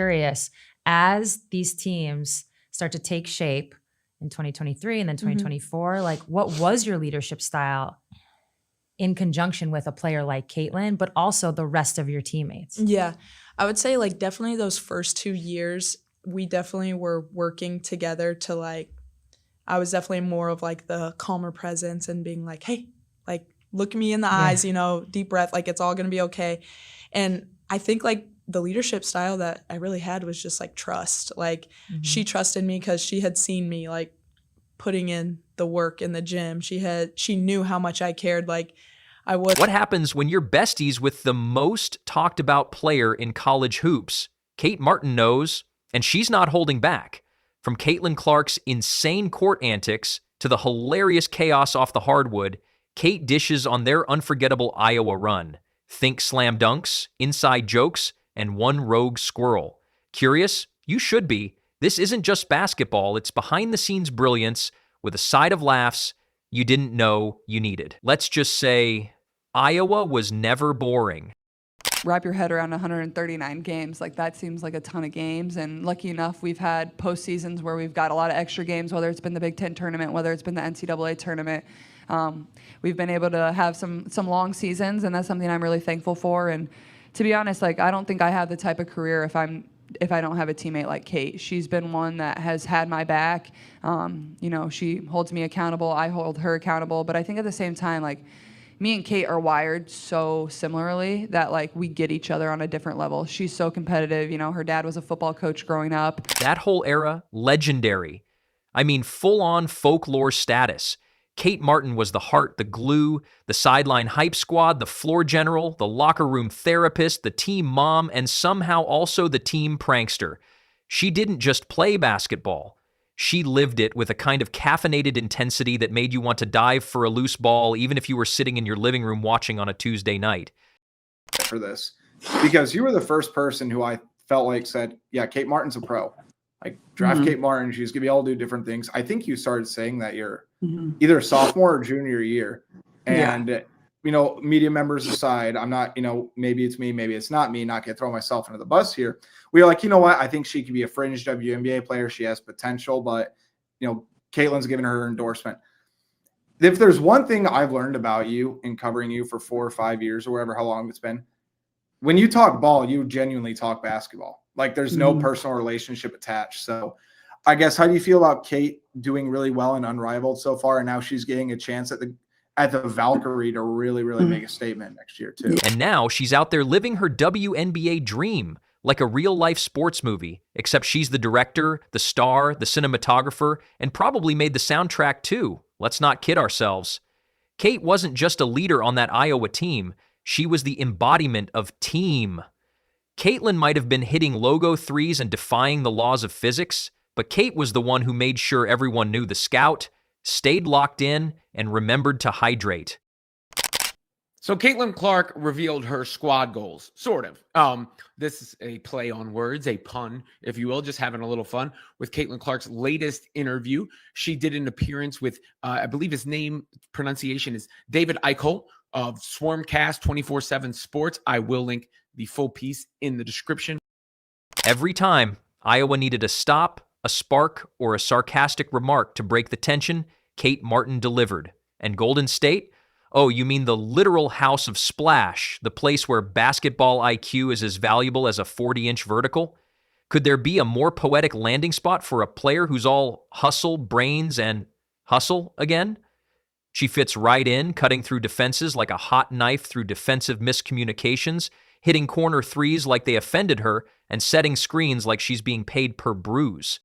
Curious, as these teams start to take shape in 2023 and then 2024, like what was your leadership style in conjunction with a player like Caitlin, but also the rest of your teammates? Yeah, I would say like definitely those first 2 years, we definitely were working together to like, I was definitely more of like the calmer presence and being like, hey, like look me in the eyes, deep breath, like it's all gonna be okay. And I think like the leadership style that I really had was just like trust. Like she trusted me because she had seen me like putting in the work in the gym. She knew how much I cared. Like I was. What happens when you're besties with the most talked about player in college hoops? Kate Martin knows, and she's not holding back. From Caitlin Clark's insane court antics to the hilarious chaos off the hardwood, Kate dishes on their unforgettable Iowa run. Think slam dunks, inside jokes, and one rogue squirrel. Curious? You should be. This isn't just basketball, it's behind-the-scenes brilliance with a side of laughs you didn't know you needed. Let's just say, Iowa was never boring. Wrap your head around 139 games. Like that seems like a ton of games. And lucky enough, we've had postseasons where we've got a lot of extra games, whether it's been the Big Ten tournament, whether it's been the NCAA tournament. We've been able to have some long seasons, and that's something I'm really thankful for. And to be honest, like I don't think I have the type of career if I don't have a teammate like Kate. She's been one that has had my back. She holds me accountable. I hold her accountable. But I think at the same time, like, me and Kate are wired so similarly that like we get each other on a different level. She's so competitive. Her dad was a football coach growing up. That whole era, legendary. I mean, full-on folklore status. Kate Martin was the heart, the glue, the sideline hype squad, the floor general, the locker room therapist, the team mom, and somehow also the team prankster. She didn't just play basketball. She lived it with a kind of caffeinated intensity that made you want to dive for a loose ball, even if you were sitting in your living room watching on a Tuesday night. For this, because you were the first person who I felt like said, yeah, Kate Martin's a pro. Like, draft Kate Martin. She's going to be able to do different things. I think you started saying that you're either sophomore or junior year. And, media members aside, I'm not, maybe it's me, maybe it's not me, not going to throw myself under the bus here. We were like, you know what? I think she could be a fringe WNBA player. She has potential, but, Caitlin's given her endorsement. If there's one thing I've learned about you in covering you for 4 or 5 years or whatever, how long it's been, when you talk ball, you genuinely talk basketball. Like there's no personal relationship attached. So I guess, how do you feel about Kate doing really well and unrivaled so far? And now she's getting a chance at the Valkyrie to really, really make a statement next year too. And now she's out there living her WNBA dream like a real-life sports movie, except she's the director, the star, the cinematographer, and probably made the soundtrack too. Let's not kid ourselves. Kate wasn't just a leader on that Iowa team. She was the embodiment of team. Caitlin might have been hitting logo threes and defying the laws of physics, but Kate was the one who made sure everyone knew the scout, stayed locked in, and remembered to hydrate. So Caitlin Clark revealed her squad goals, sort of. This is a play on words, a pun, if you will, just having a little fun with Caitlin Clark's latest interview. She did an appearance with, I believe his name pronunciation is David Eichel of Swarmcast 24/7 Sports. I will link the full piece in the description. Every time Iowa needed a stop, a spark, or a sarcastic remark to break the tension, Kate Martin delivered. And Golden State? Oh, you mean the literal house of splash, the place where basketball IQ is as valuable as a 40-inch vertical? Could there be a more poetic landing spot for a player who's all hustle, brains, and hustle again? She fits right in, cutting through defenses like a hot knife through defensive miscommunications, hitting corner threes like they offended her, and setting screens like she's being paid per bruise.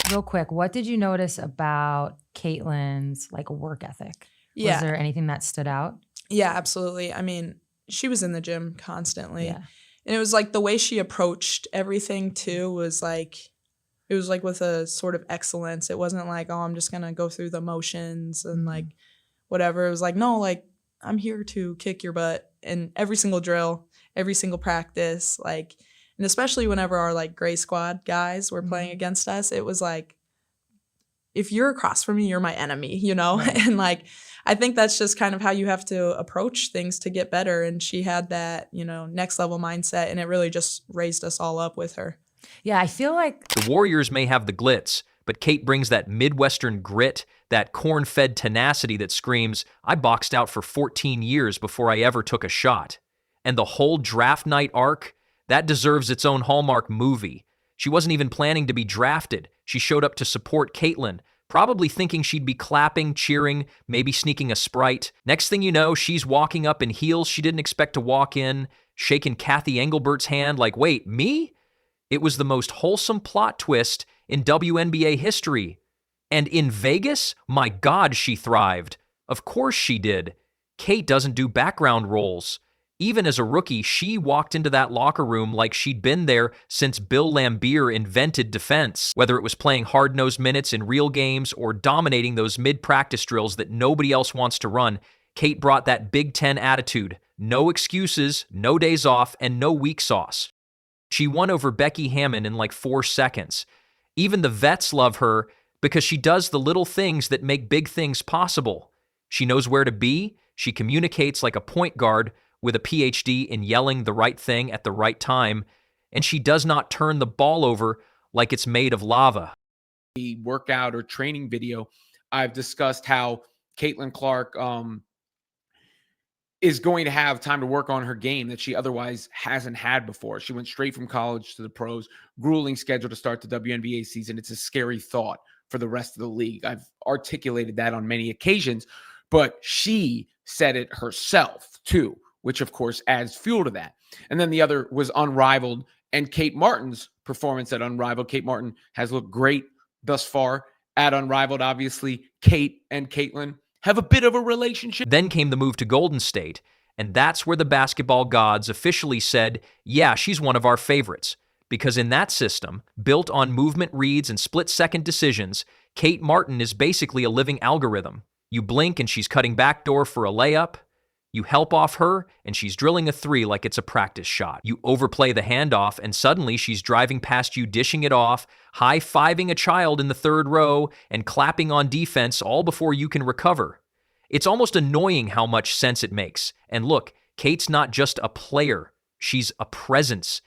Real quick, what did you notice about Caitlin's work ethic? Yeah. Was there anything that stood out? Yeah, absolutely. I mean, she was in the gym constantly. Yeah. And it was like the way she approached everything too was like, it was like with a sort of excellence. It wasn't like, oh, I'm just going to go through the motions and like whatever. It was like, no, like I'm here to kick your butt in every single drill, every single practice. Like, and especially whenever our like gray squad guys were playing against us, it was like, if you're across from me, you're my enemy, Right. And like, I think that's just kind of how you have to approach things to get better. And she had that, next level mindset, and it really just raised us all up with her. Yeah, I feel like The Warriors may have the glitz, but Kate brings that Midwestern grit, that corn-fed tenacity that screams, I boxed out for 14 years before I ever took a shot. And the whole draft night arc, that deserves its own Hallmark movie. She wasn't even planning to be drafted. She showed up to support Caitlin, probably thinking she'd be clapping, cheering, maybe sneaking a Sprite. Next thing you know, she's walking up in heels she didn't expect to walk in, shaking Kathy Engelbert's hand like, wait, me? It was the most wholesome plot twist in WNBA history. And in Vegas, my God, she thrived. Of course she did. Kate doesn't do background roles. Even as a rookie, she walked into that locker room like she'd been there since Bill Laimbeer invented defense. Whether it was playing hard-nosed minutes in real games or dominating those mid-practice drills that nobody else wants to run, Kate brought that Big Ten attitude. No excuses, no days off, and no weak sauce. She won over Becky Hammon in like 4 seconds. Even the vets love her because she does the little things that make big things possible. She knows where to be. She communicates like a point guard with a PhD in yelling the right thing at the right time. And she does not turn the ball over like it's made of lava. The workout or training video, I've discussed how Caitlin Clark is going to have time to work on her game that she otherwise hasn't had before. She went straight from college to the pros, grueling schedule to start the WNBA season. It's a scary thought for the rest of the league. I've articulated that on many occasions, but she said it herself too, which of course adds fuel to that. And then the other was Unrivaled and Kate Martin's performance at Unrivaled. Kate Martin has looked great thus far at Unrivaled. Obviously, Kate and Caitlin have a bit of a relationship. Then came the move to Golden State, and that's where the basketball gods officially said, yeah, she's one of our favorites. Because in that system, built on movement reads and split-second decisions, Kate Martin is basically a living algorithm. You blink and she's cutting backdoor for a layup. You help off her, and she's drilling a 3 like it's a practice shot. You overplay the handoff, and suddenly she's driving past you, dishing it off, high-fiving a child in the 3rd row, and clapping on defense all before you can recover. It's almost annoying how much sense it makes. And look, Kate's not just a player. She's a presence.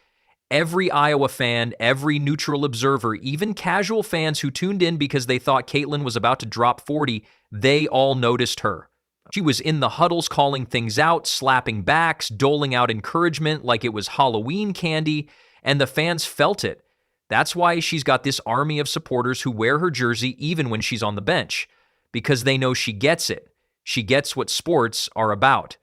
Every Iowa fan, every neutral observer, even casual fans who tuned in because they thought Caitlin was about to drop 40, they all noticed her. She was in the huddles calling things out, slapping backs, doling out encouragement like it was Halloween candy, and the fans felt it. That's why she's got this army of supporters who wear her jersey even when she's on the bench, because they know she gets it. She gets what sports are about.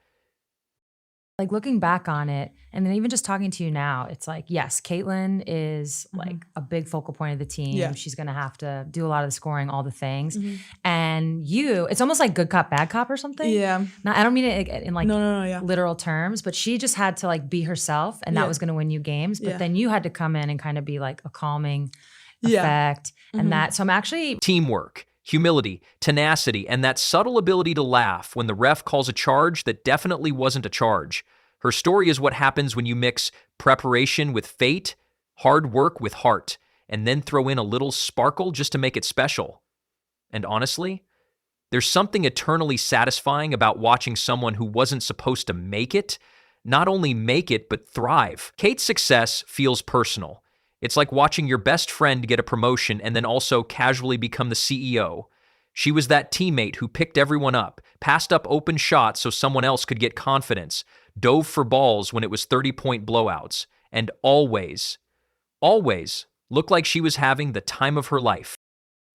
like looking back on it, and then even just talking to you now, it's like, yes, Caitlin is like a big focal point of the team. Yeah. She's going to have to do a lot of the scoring, all the things. Mhm. And you, it's almost like good cop, bad cop or something. Yeah. Now, I don't mean it in like No, yeah. literal terms, but she just had to like be herself, and that Yeah. was going to win you games. But Yeah. then you had to come in and kind of be like a calming Yeah. effect. Mhm. And that, so I'm actually, Teamwork, humility, tenacity, and that subtle ability to laugh when the ref calls a charge that definitely wasn't a charge. Her story is what happens when you mix preparation with fate, hard work with heart, and then throw in a little sparkle just to make it special. And honestly, there's something eternally satisfying about watching someone who wasn't supposed to make it, not only make it, but thrive. Kate's success feels personal. It's like watching your best friend get a promotion and then also casually become the CEO. She was that teammate who picked everyone up, passed up open shots so someone else could get confidence, dove for balls when it was 30-point blowouts, and always looked like she was having the time of her life.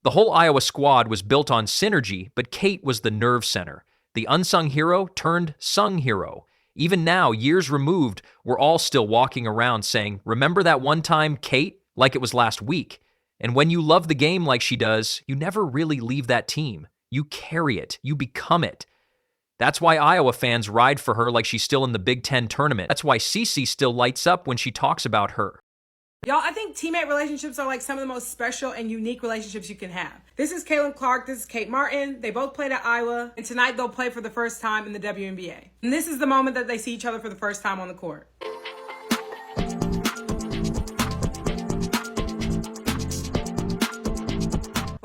The whole Iowa squad was built on synergy, but Kate was the nerve center, the unsung hero turned sung hero. Even now, years removed, we're all still walking around saying, remember that one time, Kate? Like it was last week. And when you love the game like she does, you never really leave that team. You carry it. You become it. That's why Iowa fans ride for her like she's still in the Big Ten tournament. That's why Cece still lights up when she talks about her. Y'all, I think teammate relationships are like some of the most special and unique relationships you can have. This is Caitlin Clark. This is Kate Martin. They both played at Iowa, and tonight they'll play for the first time in the WNBA. And this is the moment that they see each other for the first time on the court.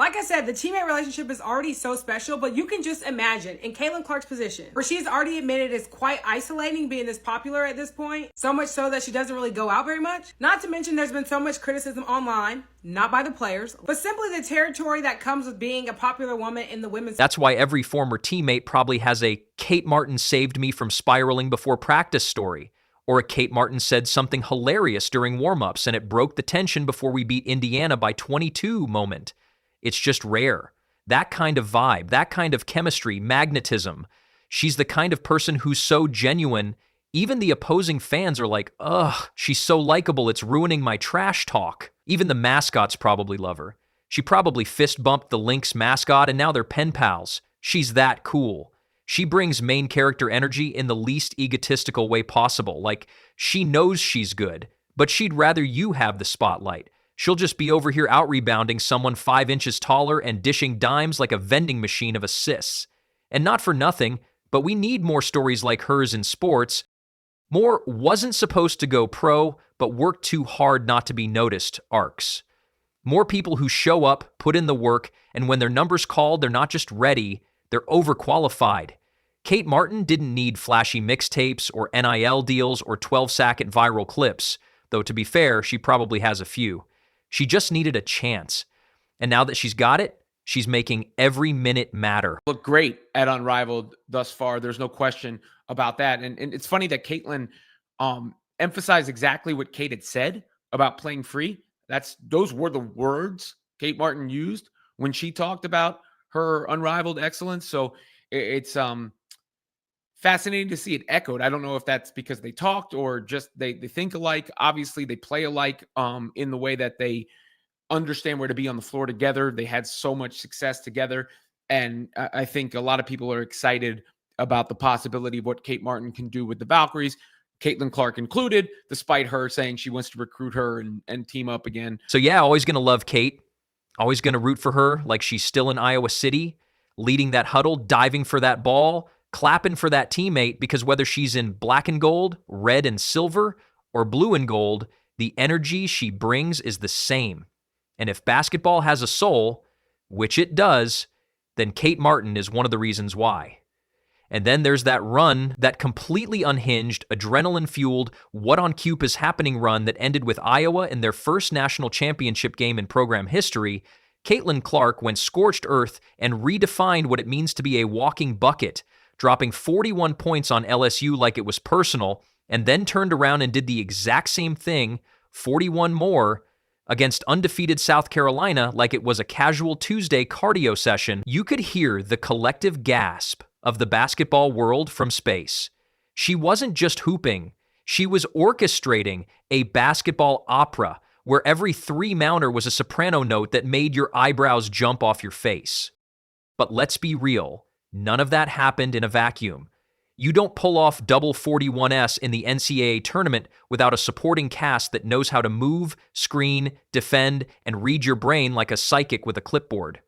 Like I said, the teammate relationship is already so special, but you can just imagine in Caitlin Clark's position, where she's already admitted it's quite isolating being this popular at this point, so much so that she doesn't really go out very much. Not to mention there's been so much criticism online, not by the players, but simply the territory that comes with being a popular woman in the women's. That's why every former teammate probably has a Kate Martin saved me from spiraling before practice story, or a Kate Martin said something hilarious during warm-ups and it broke the tension before we beat Indiana by 22 moment. It's just rare. That kind of vibe, that kind of chemistry, magnetism. She's the kind of person who's so genuine, even the opposing fans are like, ugh, she's so likable, it's ruining my trash talk. Even the mascots probably love her. She probably fist bumped the Lynx mascot and now they're pen pals. She's that cool. She brings main character energy in the least egotistical way possible. Like, she knows she's good, but she'd rather you have the spotlight. She'll just be over here out-rebounding someone 5 inches taller and dishing dimes like a vending machine of assists. And not for nothing, but we need more stories like hers in sports. More wasn't supposed to go pro, but worked too hard not to be noticed arcs. More people who show up, put in the work, and when their number's called, they're not just ready, they're overqualified. Kate Martin didn't need flashy mixtapes or NIL deals or 12-second viral clips, though to be fair, she probably has a few. She just needed a chance. And now that she's got it, she's making every minute matter. Look great at Unrivaled thus far. There's no question about that. And it's funny that Caitlin emphasized exactly what Kate had said about playing free. Those were the words Kate Martin used when she talked about her unrivaled excellence. So it's fascinating to see it echoed. I don't know if that's because they talked or just they think alike. Obviously, they play alike in the way that they understand where to be on the floor together. They had so much success together. And I think a lot of people are excited about the possibility of what Kate Martin can do with the Valkyries, Caitlin Clark included, despite her saying she wants to recruit her and team up again. So yeah, always going to love Kate. Always going to root for her like she's still in Iowa City, leading that huddle, diving for that ball, clapping for that teammate, because whether she's in black and gold, red and silver, or blue and gold, the energy she brings is the same. And if basketball has a soul, which it does, then Kate Martin is one of the reasons why. And then there's that run, that completely unhinged, adrenaline-fueled, what on Cube is happening run that ended with Iowa in their first national championship game in program history. Caitlin Clark went scorched earth and redefined what it means to be a walking bucket, dropping 41 points on LSU like it was personal, and then turned around and did the exact same thing, 41 more, against undefeated South Carolina like it was a casual Tuesday cardio session. You could hear the collective gasp of the basketball world from space. She wasn't just hooping, she was orchestrating a basketball opera where every three-mounter was a soprano note that made your eyebrows jump off your face. But let's be real, none of that happened in a vacuum. You don't pull off double 41S in the NCAA tournament without a supporting cast that knows how to move, screen, defend, and read your brain like a psychic with a clipboard.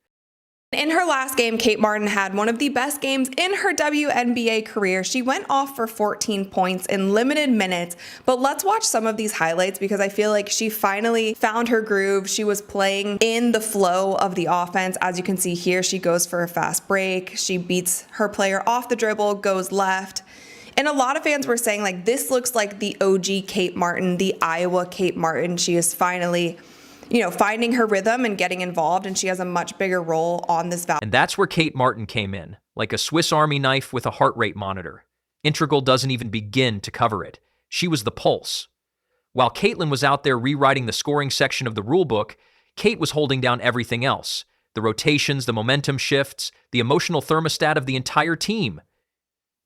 In her last game, Kate Martin had one of the best games in her WNBA career. She went off for 14 points in limited minutes, but let's watch some of these highlights because I feel like she finally found her groove. She was playing in the flow of the offense. As you can see here, she goes for a fast break. She beats her player off the dribble, goes left. And a lot of fans were saying, like, this looks like the OG Kate Martin, the Iowa Kate Martin. She is finally, finding her rhythm and getting involved, and she has a much bigger role on this And that's where Kate Martin came in, like a Swiss Army knife with a heart rate monitor. Integral doesn't even begin to cover it. She was the pulse. While Caitlin was out there rewriting the scoring section of the rulebook, Kate was holding down everything else. The rotations, the momentum shifts, the emotional thermostat of the entire team.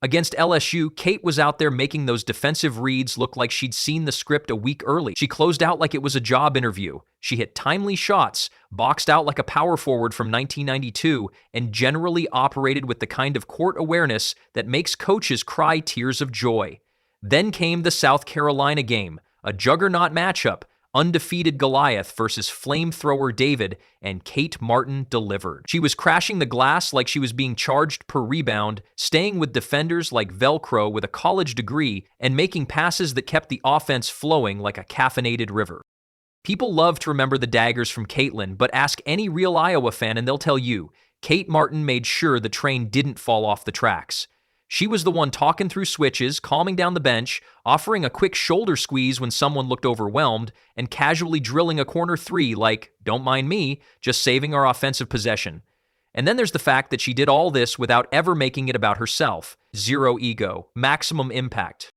Against LSU, Kate was out there making those defensive reads look like she'd seen the script a week early. She closed out like it was a job interview. She hit timely shots, boxed out like a power forward from 1992, and generally operated with the kind of court awareness that makes coaches cry tears of joy. Then came the South Carolina game, a juggernaut matchup, undefeated Goliath versus flamethrower David, and Kate Martin delivered. She was crashing the glass like she was being charged per rebound, staying with defenders like Velcro with a college degree, and making passes that kept the offense flowing like a caffeinated river. People love to remember the daggers from Caitlin, but ask any real Iowa fan and they'll tell you, Kate Martin made sure the train didn't fall off the tracks. She was the one talking through switches, calming down the bench, offering a quick shoulder squeeze when someone looked overwhelmed, and casually drilling a corner three like, don't mind me, just saving our offensive possession. And then there's the fact that she did all this without ever making it about herself. Zero ego, maximum impact.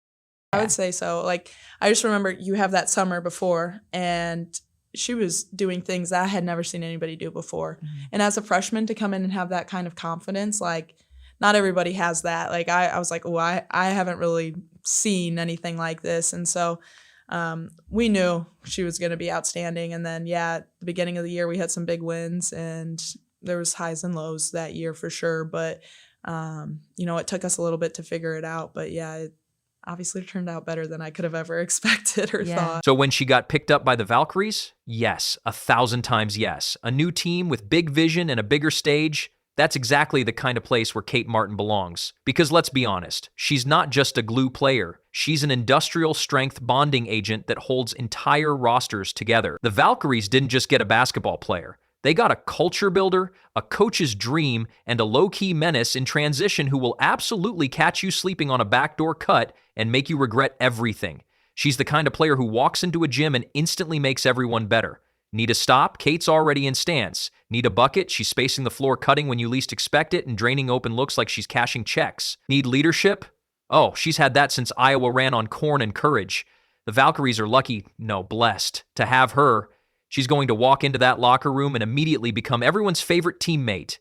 I would say so. Like, I just remember you have that summer before, and she was doing things that I had never seen anybody do before. And as a freshman, to come in and have that kind of confidence, like, not everybody has that. Like, I was like, oh, I haven't really seen anything like this. And so we knew she was going to be outstanding. And then, yeah, at the beginning of the year, we had some big wins, and there was highs and lows that year for sure. But, it took us a little bit to figure it out. But, yeah, it obviously turned out better than I could have ever expected or thought. So when she got picked up by the Valkyries, yes, 1,000 times yes. A new team with big vision and a bigger stage, that's exactly the kind of place where Kate Martin belongs. Because let's be honest, she's not just a glue player. She's an industrial strength bonding agent that holds entire rosters together. The Valkyries didn't just get a basketball player. They got a culture builder, a coach's dream, and a low-key menace in transition who will absolutely catch you sleeping on a backdoor cut and make you regret everything. She's the kind of player who walks into a gym and instantly makes everyone better. Need a stop? Kate's already in stance. Need a bucket? She's spacing the floor, cutting when you least expect it and draining open looks like she's cashing checks. Need leadership? Oh, she's had that since Iowa ran on corn and courage. The Valkyries are lucky, no, blessed, to have her. She's going to walk into that locker room and immediately become everyone's favorite teammate.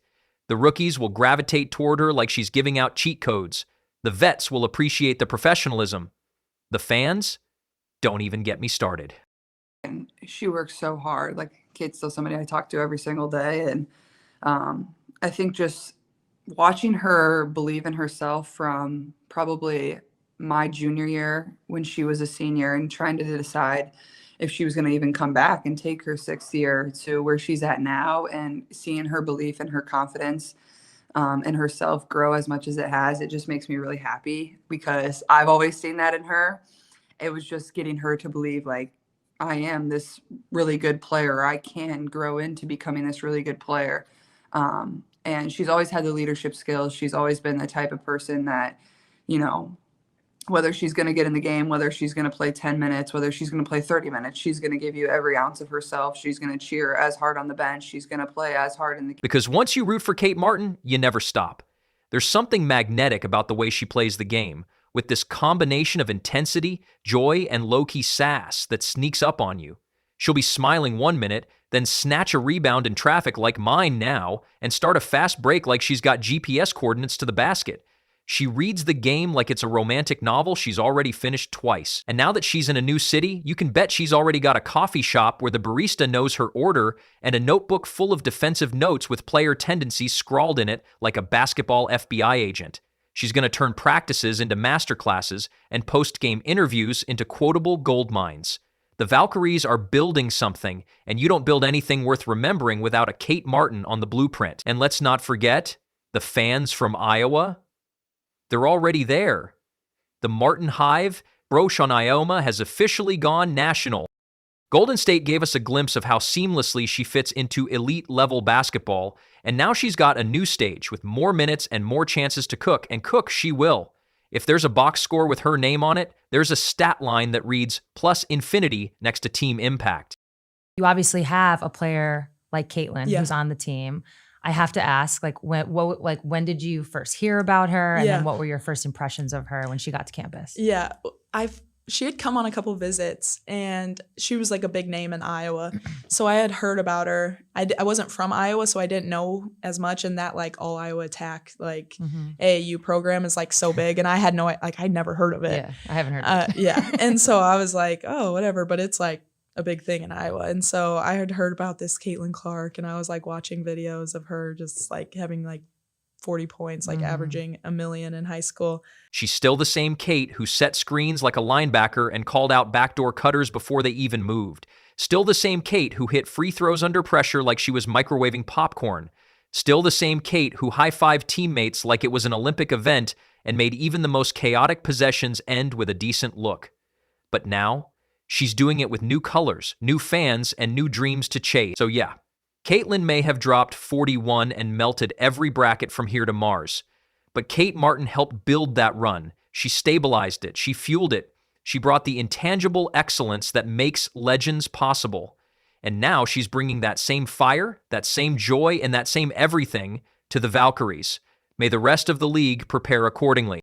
The rookies will gravitate toward her like she's giving out cheat codes. The vets will appreciate the professionalism. The fans? Don't even get me started. And she works so hard. Like, Kate's still somebody I talk to every single day. And I think just watching her believe in herself from probably my junior year when she was a senior and trying to decide if she was going to even come back and take her 6th year to where she's at now, and seeing her belief and her confidence in herself grow as much as it has, it just makes me really happy because I've always seen that in her. It was just getting her to believe, like, I am this really good player. I can grow into becoming this really good player. And she's always had the leadership skills. She's always been the type of person that, whether she's going to get in the game, whether she's going to play 10 minutes, whether she's going to play 30 minutes, she's going to give you every ounce of herself. She's going to cheer as hard on the bench. She's going to play as hard in the game. Because once you root for Kate Martin, you never stop. There's something magnetic about the way she plays the game, with this combination of intensity, joy, and low-key sass that sneaks up on you. She'll be smiling one minute, then snatch a rebound in traffic like mine now, and start a fast break like she's got GPS coordinates to the basket. She reads the game like it's a romantic novel she's already finished twice. And now that she's in a new city, you can bet she's already got a coffee shop where the barista knows her order and a notebook full of defensive notes with player tendencies scrawled in it like a basketball FBI agent. She's going to turn practices into masterclasses and post-game interviews into quotable gold mines. The Valkyries are building something, and you don't build anything worth remembering without a Kate Martin on the blueprint. And let's not forget, the fans from Iowa. They're already there. The Martin Hive, Brosh on Ioma, has officially gone national. Golden State gave us a glimpse of how seamlessly she fits into elite-level basketball, and now she's got a new stage with more minutes and more chances to cook, and cook she will. If there's a box score with her name on it, there's a stat line that reads plus infinity next to team impact. You obviously have a player like Caitlin who's on the team. I have to ask, when did you first hear about her, and then what were your first impressions of her when she got to campus? Yeah, she had come on a couple visits, and she was like a big name in Iowa. So I had heard about her. I wasn't from Iowa, so I didn't know as much. And that like all Iowa attack, like AAU program is like so big, and I had I'd never heard of it. Yeah, I haven't heard of it. Yeah, and so I was like, oh, whatever. But it's like a big thing in Iowa. And so I had heard about this Caitlin Clark, and I was like watching videos of her just like having like 40 points, like averaging a million in high school. She's still the same Kate who set screens like a linebacker and called out backdoor cutters before they even moved. Still the same Kate who hit free throws under pressure like she was microwaving popcorn. Still the same Kate who high-fived teammates like it was an Olympic event and made even the most chaotic possessions end with a decent look. But now, She's doing it with new colors, new fans, and new dreams to chase. So yeah, Caitlin may have dropped 41 and melted every bracket from here to Mars. But Kate Martin helped build that run. She stabilized it. She fueled it. She brought the intangible excellence that makes legends possible. And now she's bringing that same fire, that same joy, and that same everything to the Valkyries. May the rest of the league prepare accordingly.